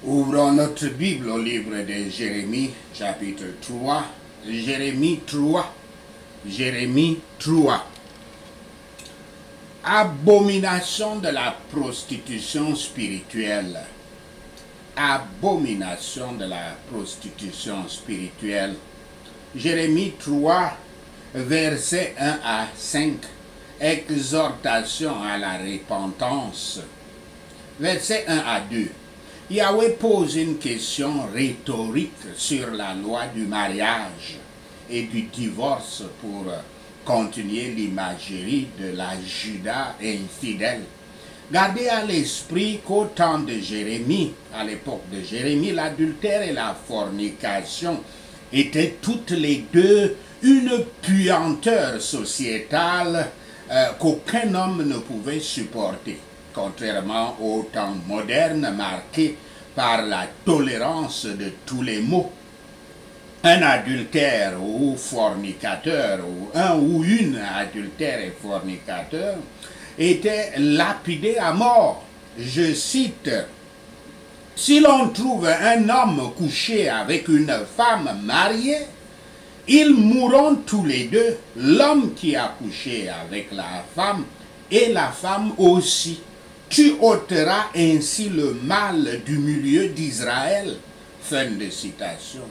Ouvrons notre Bible au livre de Jérémie, chapitre 3. Jérémie 3. Jérémie 3. Abomination de la prostitution spirituelle. Abomination de la prostitution spirituelle. Jérémie 3, versets 1 à 5. Exhortation à la repentance. Versets 1 à 2. Yahweh pose une question rhétorique sur la loi du mariage et du divorce pour continuer l'imagerie de la Juda infidèle. Gardez à l'esprit qu'au temps de Jérémie, à l'époque de Jérémie, l'adultère et la fornication étaient toutes les deux une puanteur sociétale qu'aucun homme ne pouvait supporter. Contrairement au temps moderne marqué par la tolérance de tous les maux. Un adultère ou fornicateur, ou un ou une adultère et fornicateur, était lapidé à mort. Je cite, « Si l'on trouve un homme couché avec une femme mariée, ils mourront tous les deux, l'homme qui a couché avec la femme et la femme aussi. Tu ôteras ainsi le mal du milieu d'Israël. » Fin de citation.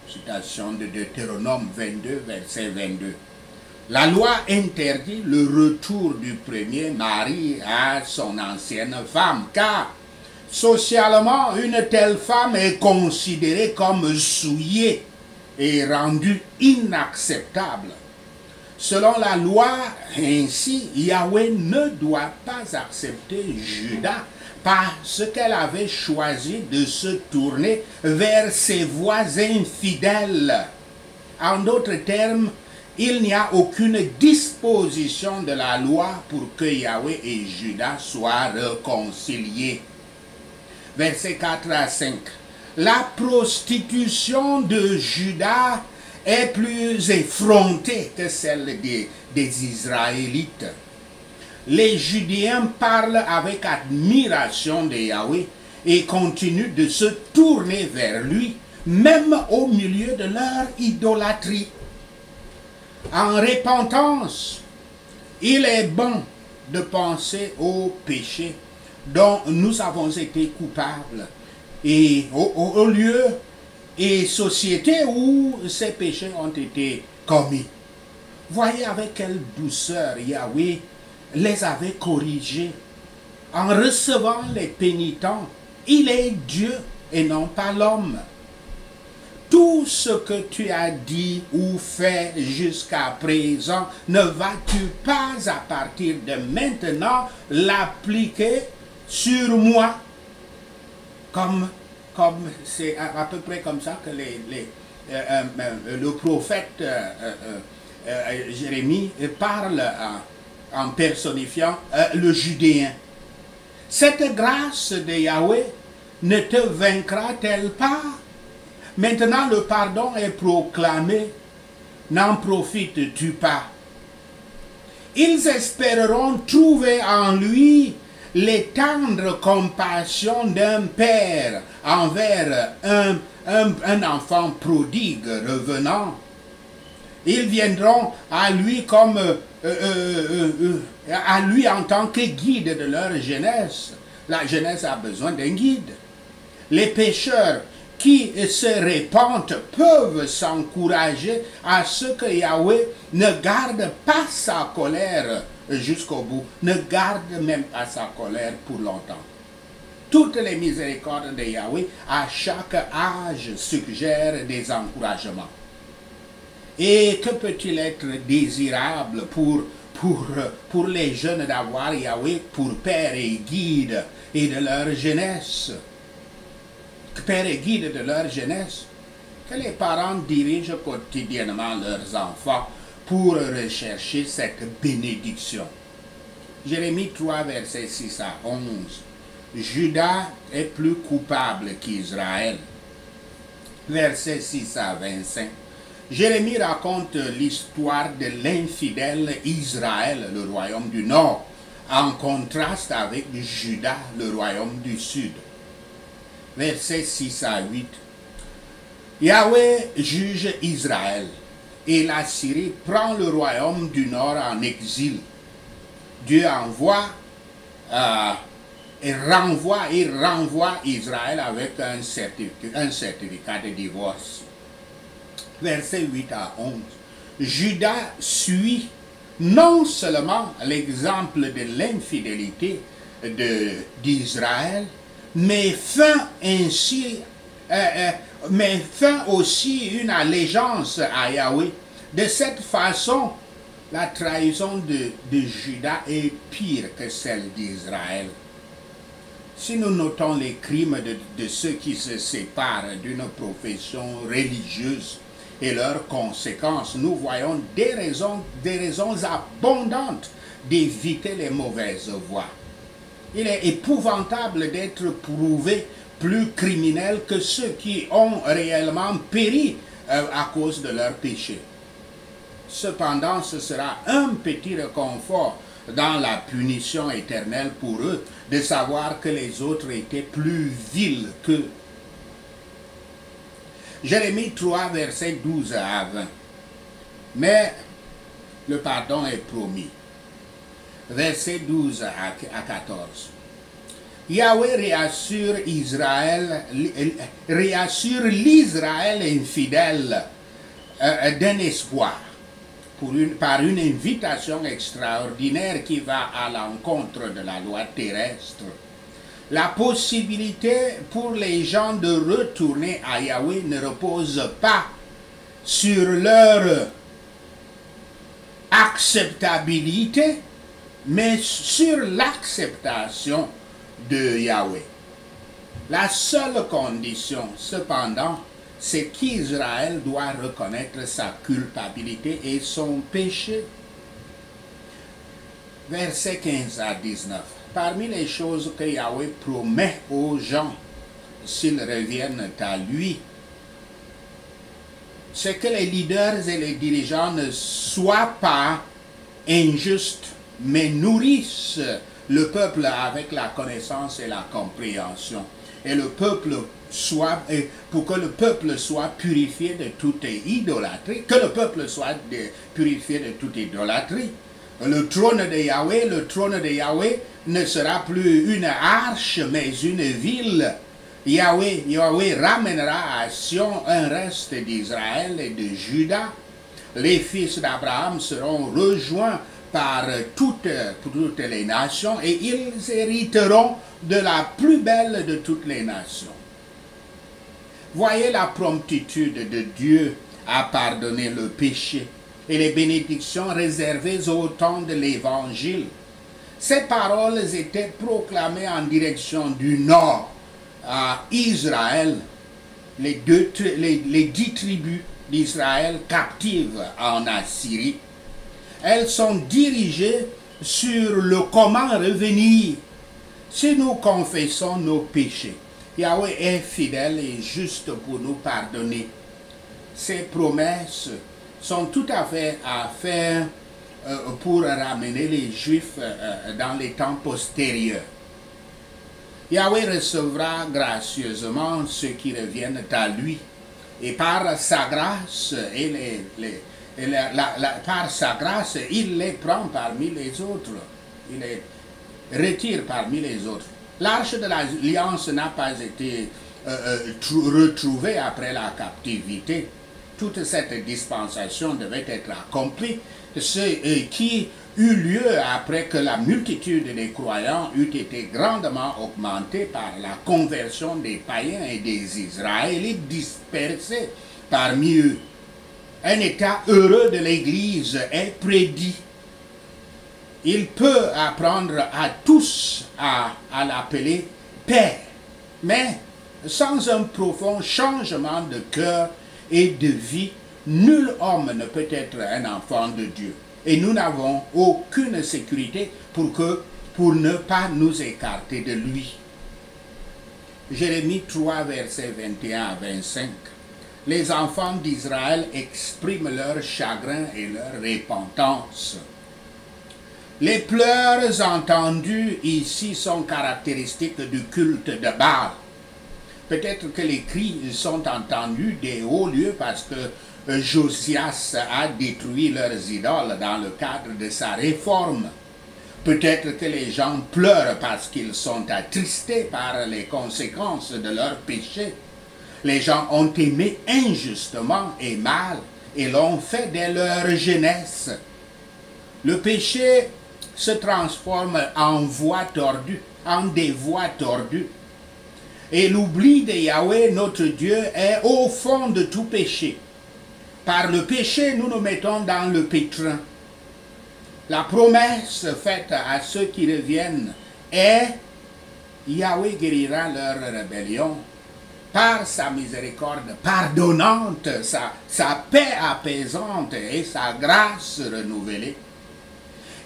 Citation de Deutéronome 22, verset 22. La loi interdit le retour du premier mari à son ancienne femme, car socialement, une telle femme est considérée comme souillée et rendue inacceptable. Selon la loi, ainsi, Yahweh ne doit pas accepter Juda parce qu'elle avait choisi de se tourner vers ses voies infidèles. En d'autres termes, il n'y a aucune disposition de la loi pour que Yahweh et Juda soient réconciliés. Versets 4 à 5. La prostitution de Juda est plus effrontée que celle des Israélites. Les Judéens parlent avec admiration de Yahweh et continuent de se tourner vers lui, même au milieu de leur idolâtrie. En repentance, il est bon de penser aux péchés dont nous avons été coupables et au lieu et sociétés où ces péchés ont été commis. Voyez avec quelle douceur Yahweh les avait corrigés. En recevant les pénitents, il est Dieu et non pas l'homme. Tout ce que tu as dit ou fait jusqu'à présent, ne vas-tu pas à partir de maintenant l'appliquer sur moi? Comme c'est à peu près comme ça que le prophète Jérémie parle en personnifiant le Judéen. Cette grâce de Yahweh ne te vaincra-t-elle pas? Maintenant le pardon est proclamé, n'en profites-tu pas? Ils espéreront trouver en lui les tendres compassions d'un père envers un enfant prodigue revenant. Ils viendront à lui comme à lui en tant que guide de leur jeunesse. La jeunesse a besoin d'un guide. Les pécheurs qui se répandent peuvent s'encourager à ce que Yahweh ne garde pas sa colère jusqu'au bout, ne garde même pas sa colère pour longtemps. Toutes les miséricordes de Yahweh à chaque âge suggèrent des encouragements. Et que peut-il être désirable pour les jeunes d'avoir Yahweh pour père et guide et de leur jeunesse? Père et guide de leur jeunesse, que les parents dirigent quotidiennement leurs enfants pour rechercher cette bénédiction. Jérémie 3, versets 6 à 11. Juda est plus coupable qu'Israël. Versets 6 à 25. Jérémie raconte l'histoire de l'infidèle Israël, le royaume du Nord, en contraste avec Juda, le royaume du Sud. versets 6 à 8. Yahweh juge Israël et la Syrie prend le royaume du nord en exil. Dieu envoie et renvoie Israël avec un certificat de divorce. Versets 8 à 11. Juda suit non seulement l'exemple de l'infidélité d'Israël, mais fin aussi une allégeance à Yahweh. De cette façon, la trahison de Juda est pire que celle d'Israël. Si nous notons les crimes de ceux qui se séparent d'une profession religieuse et leurs conséquences, nous voyons des raisons abondantes d'éviter les mauvaises voies. Il est épouvantable d'être prouvé plus criminel que ceux qui ont réellement péri à cause de leurs péchés. Cependant, ce sera un petit réconfort dans la punition éternelle pour eux de savoir que les autres étaient plus vils qu'eux. Jérémie 3, versets 12 à 20. Mais le pardon est promis. Versets 12 à 14. Yahweh réassure l'Israël infidèle d'un espoir par une invitation extraordinaire qui va à l'encontre de la loi terrestre. La possibilité pour les gens de retourner à Yahweh ne repose pas sur leur acceptabilité, mais sur l'acceptation de Yahweh. La seule condition, cependant, c'est qu'Israël doit reconnaître sa culpabilité et son péché. Versets 15 à 19. Parmi les choses que Yahweh promet aux gens s'ils reviennent à lui, c'est que les leaders et les dirigeants ne soient pas injustes, mais nourrissent le peuple avec la connaissance et la compréhension. Et le peuple pour que le peuple soit purifié de toute idolâtrie, purifié de toute idolâtrie. Le trône de Yahweh ne sera plus une arche, mais une ville. Yahweh ramènera à Sion un reste d'Israël et de Juda. Les fils d'Abraham seront rejoints par toutes les nations et ils hériteront de la plus belle de toutes les nations. Voyez la promptitude de Dieu à pardonner le péché et les bénédictions réservées au temps de l'Évangile. Ces paroles étaient proclamées en direction du nord à Israël, les 10 tribus d'Israël captives en Assyrie. Elles sont dirigées sur le comment revenir. Si nous confessons nos péchés, Yahweh est fidèle et juste pour nous pardonner. Ces promesses sont tout à fait à faire pour ramener les Juifs dans les temps postérieurs. Yahweh recevra gracieusement ceux qui reviennent à lui et par sa grâce il les prend parmi les autres, il les retire parmi les autres. L'arche de l'alliance n'a pas été retrouvée après la captivité. Toute cette dispensation devait être accomplie, ce qui eut lieu après que la multitude des croyants eut été grandement augmentée par la conversion des païens et des Israélites dispersés parmi eux. Un état heureux de l'Église est prédit. Il peut apprendre à tous à l'appeler Père, mais sans un profond changement de cœur et de vie, nul homme ne peut être un enfant de Dieu. Et nous n'avons aucune sécurité pour ne pas nous écarter de lui. Jérémie 3, versets 21 à 25. Les enfants d'Israël expriment leur chagrin et leur repentance. Les pleurs entendus ici sont caractéristiques du culte de Baal. Peut-être que les cris sont entendus des hauts lieux parce que Josias a détruit leurs idoles dans le cadre de sa réforme. Peut-être que les gens pleurent parce qu'ils sont attristés par les conséquences de leurs péchés. Les gens ont aimé injustement et mal et l'ont fait dès leur jeunesse. Le péché se transforme en voies tordues, en des voies tordues. Et l'oubli de Yahweh, notre Dieu, est au fond de tout péché. Par le péché, nous nous mettons dans le pétrin. La promesse faite à ceux qui reviennent est Yahweh guérira leur rébellion par sa miséricorde pardonnante, sa paix apaisante et sa grâce renouvelée.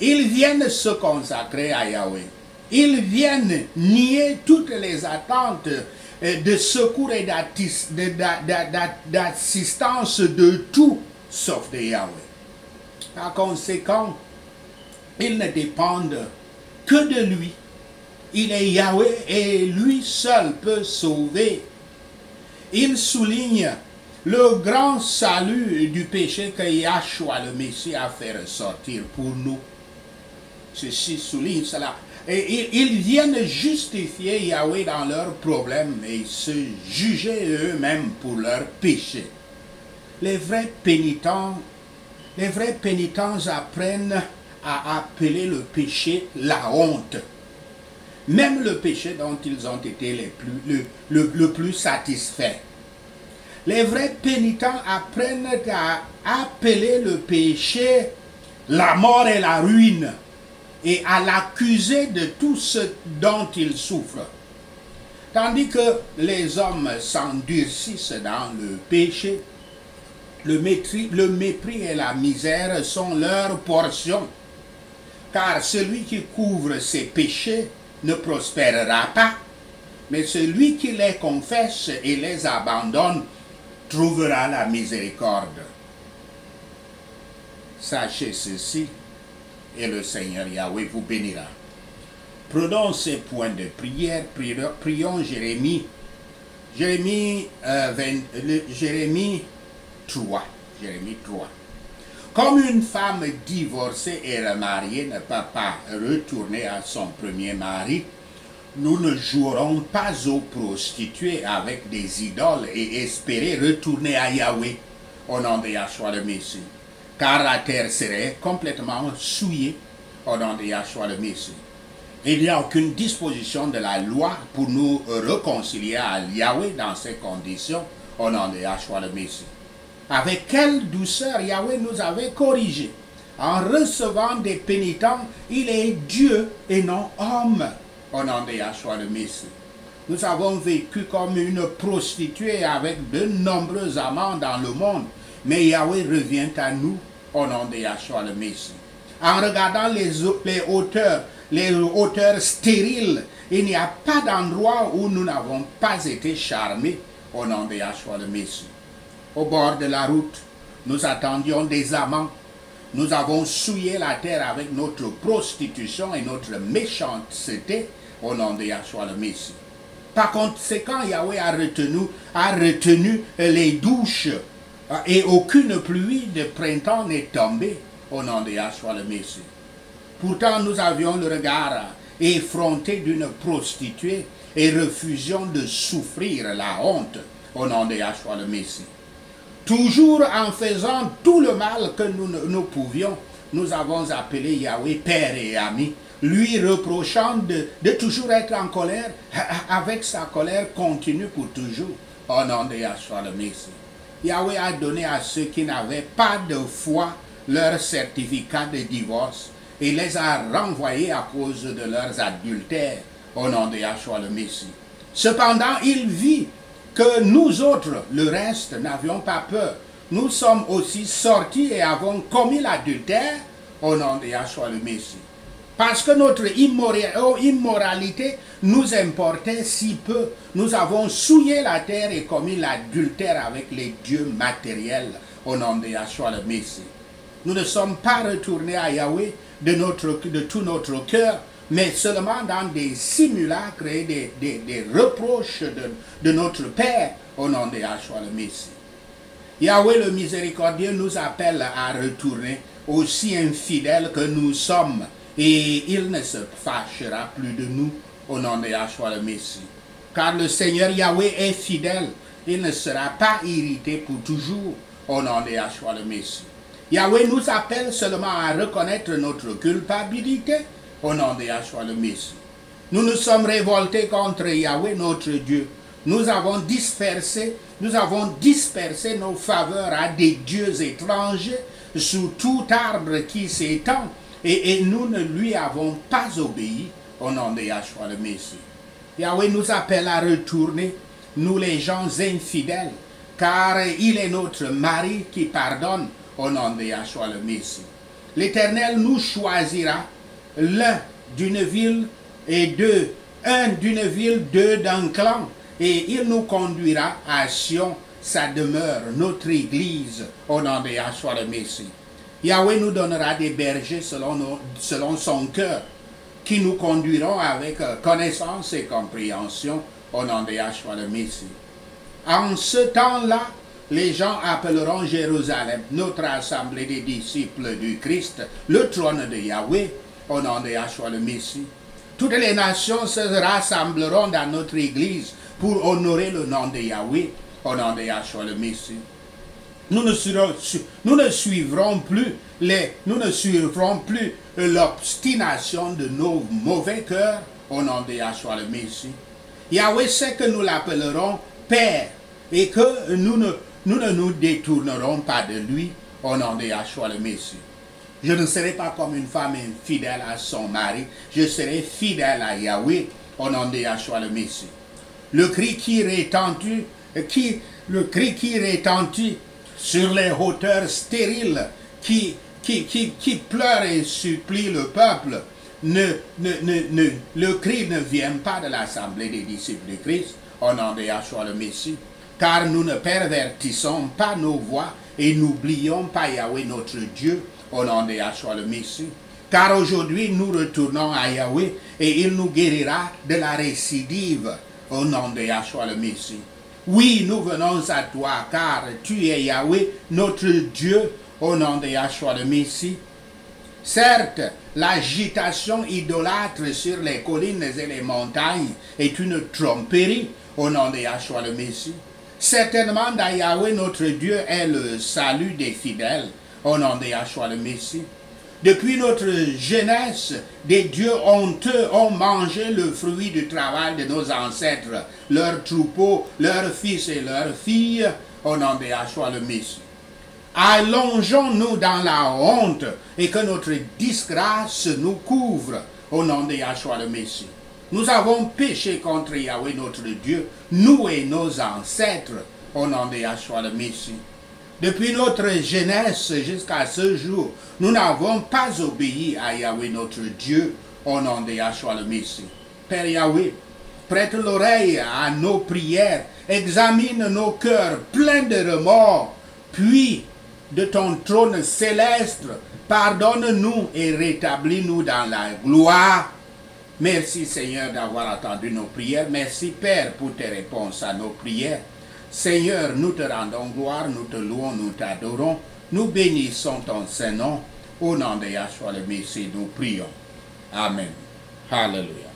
Ils viennent se consacrer à Yahweh. Ils viennent nier toutes les attentes de secours et d'assistance de tout sauf de Yahweh. Par conséquent, ils ne dépendent que de lui. Il est Yahweh et lui seul peut sauver. Il souligne le grand salut du péché que Yahshua le Messie a fait ressortir pour nous. Ceci souligne cela. Et ils viennent justifier Yahweh dans leurs problèmes et se juger eux-mêmes pour leurs péchés. Les vrais pénitents apprennent à appeler le péché la honte. Même le péché dont ils ont été le plus satisfaits. Les vrais pénitents apprennent à appeler le péché la mort et la ruine et à l'accuser de tout ce dont ils souffrent. Tandis que les hommes s'endurcissent dans le péché, le mépris et la misère sont leur portion. Car celui qui couvre ses péchés ne prospérera pas, mais celui qui les confesse et les abandonne trouvera la miséricorde. Sachez ceci, et le Seigneur Yahweh vous bénira. Prenons ces points de prière, prions Jérémie 3. Comme une femme divorcée et remariée ne peut pas retourner à son premier mari, nous ne jouerons pas aux prostituées avec des idoles et espérer retourner à Yahweh au nom de Yahshua le Messie. Car la terre serait complètement souillée au nom de Yahshua le Messie. Il n'y a aucune disposition de la loi pour nous réconcilier à Yahweh dans ces conditions au nom de Yahshua le Messie. Avec quelle douceur Yahweh nous avait corrigés. En recevant des pénitents, il est Dieu et non homme au nom de Yahshua le Messie. Nous avons vécu comme une prostituée avec de nombreux amants dans le monde, mais Yahweh revient à nous au nom de Yahshua le Messie. En regardant les hauteurs stériles, il n'y a pas d'endroit où nous n'avons pas été charmés au nom de Yahshua le Messie. Au bord de la route, nous attendions des amants. Nous avons souillé la terre avec notre prostitution et notre méchanceté au nom de Yahshua le Messie. Par conséquent, Yahweh a retenu les douches et aucune pluie de printemps n'est tombée au nom de Yahshua le Messie. Pourtant, nous avions le regard effronté d'une prostituée et refusions de souffrir la honte au nom de Yahshua le Messie. Toujours en faisant tout le mal que nous pouvions, nous avons appelé Yahweh Père et Ami, lui reprochant de toujours être en colère, avec sa colère continue pour toujours, au nom de Yahshua le Messie. Yahweh a donné à ceux qui n'avaient pas de foi leur certificat de divorce et les a renvoyés à cause de leurs adultères, au nom de Yahshua le Messie. Cependant, il vit que nous autres, le reste, n'avions pas peur. Nous sommes aussi sortis et avons commis l'adultère au nom de Yahshua le Messie. Parce que notre immoralité nous importait si peu, nous avons souillé la terre et commis l'adultère avec les dieux matériels au nom de Yahshua le Messie. Nous ne sommes pas retournés à Yahweh de tout notre cœur. mais seulement dans des simulacres et des reproches de notre Père au nom de Yahshua le Messie. Yahweh le miséricordieux nous appelle à retourner aussi infidèles que nous sommes et il ne se fâchera plus de nous au nom de Yahshua le Messie. Car le Seigneur Yahweh est fidèle, il ne sera pas irrité pour toujours au nom de Yahshua le Messie. Yahweh nous appelle seulement à reconnaître notre culpabilité au nom de Yahshua le Messie. Nous nous sommes révoltés contre Yahweh notre Dieu. Nous avons dispersé nos faveurs à des dieux étrangers sous tout arbre qui s'étend et nous ne lui avons pas obéi au nom de Yahshua le Messie. Yahweh nous appelle à retourner, nous les gens infidèles, car il est notre mari qui pardonne au nom de Yahshua le Messie. L'Éternel nous choisira, l'un d'une ville et deux, un d'une ville, deux d'un clan, et il nous conduira à Sion, sa demeure, notre église, au nom de Yahshua le Messie. Yahweh nous donnera des bergers selon son cœur, qui nous conduiront avec connaissance et compréhension au nom de Yahshua le Messie. En ce temps-là, les gens appelleront Jérusalem, notre assemblée des disciples du Christ, le trône de Yahweh, au nom de Yahshua le Messie. Toutes les nations se rassembleront dans notre église pour honorer le nom de Yahweh, au nom de Yahshua le Messie. Nous ne suivrons plus l'obstination de nos mauvais cœurs au nom de Yahshua le Messie. Yahweh sait que nous l'appellerons Père et que nous ne nous détournerons pas de lui au nom de Yahshua le Messie. Je ne serai pas comme une femme infidèle à son mari, je serai fidèle à Yahweh au nom de Yahshua le Messie. Le cri qui retentit sur les hauteurs stériles qui pleure et supplie le peuple, le cri ne vient pas de l'assemblée des disciples de Christ au nom de Yahshua le Messie, car nous ne pervertissons pas nos voix et n'oublions pas Yahweh notre Dieu au nom de Yahshua le Messie. Car aujourd'hui nous retournons à Yahweh et il nous guérira de la récidive au nom de Yahshua le Messie. Oui, nous venons à toi, car tu es Yahweh, notre Dieu, au nom de Yahshua le Messie. Certes, l'agitation idolâtre sur les collines et les montagnes est une tromperie au nom de Yahshua le Messie. Certainement, dans Yahweh, notre Dieu, est le salut des fidèles, au nom de Yahshua le Messie. Depuis notre jeunesse, des dieux honteux ont mangé le fruit du travail de nos ancêtres, leurs troupeaux, leurs fils et leurs filles, au nom de Yahshua le Messie. Allongeons-nous dans la honte et que notre disgrâce nous couvre, au nom de Yahshua le Messie. Nous avons péché contre Yahweh notre Dieu, nous et nos ancêtres, au nom de Yahshua le Messie. Depuis notre jeunesse jusqu'à ce jour, nous n'avons pas obéi à Yahweh notre Dieu au nom de Yahshua le Messie. Père Yahweh, prête l'oreille à nos prières, examine nos cœurs pleins de remords, puis de ton trône céleste, pardonne-nous et rétablis-nous dans la gloire. Merci Seigneur d'avoir attendu nos prières. Merci Père pour tes réponses à nos prières. Seigneur, nous te rendons gloire, nous te louons, nous t'adorons, nous bénissons ton Saint-Nom. Au nom de Yahshua le Messie, nous prions. Amen. Alléluia.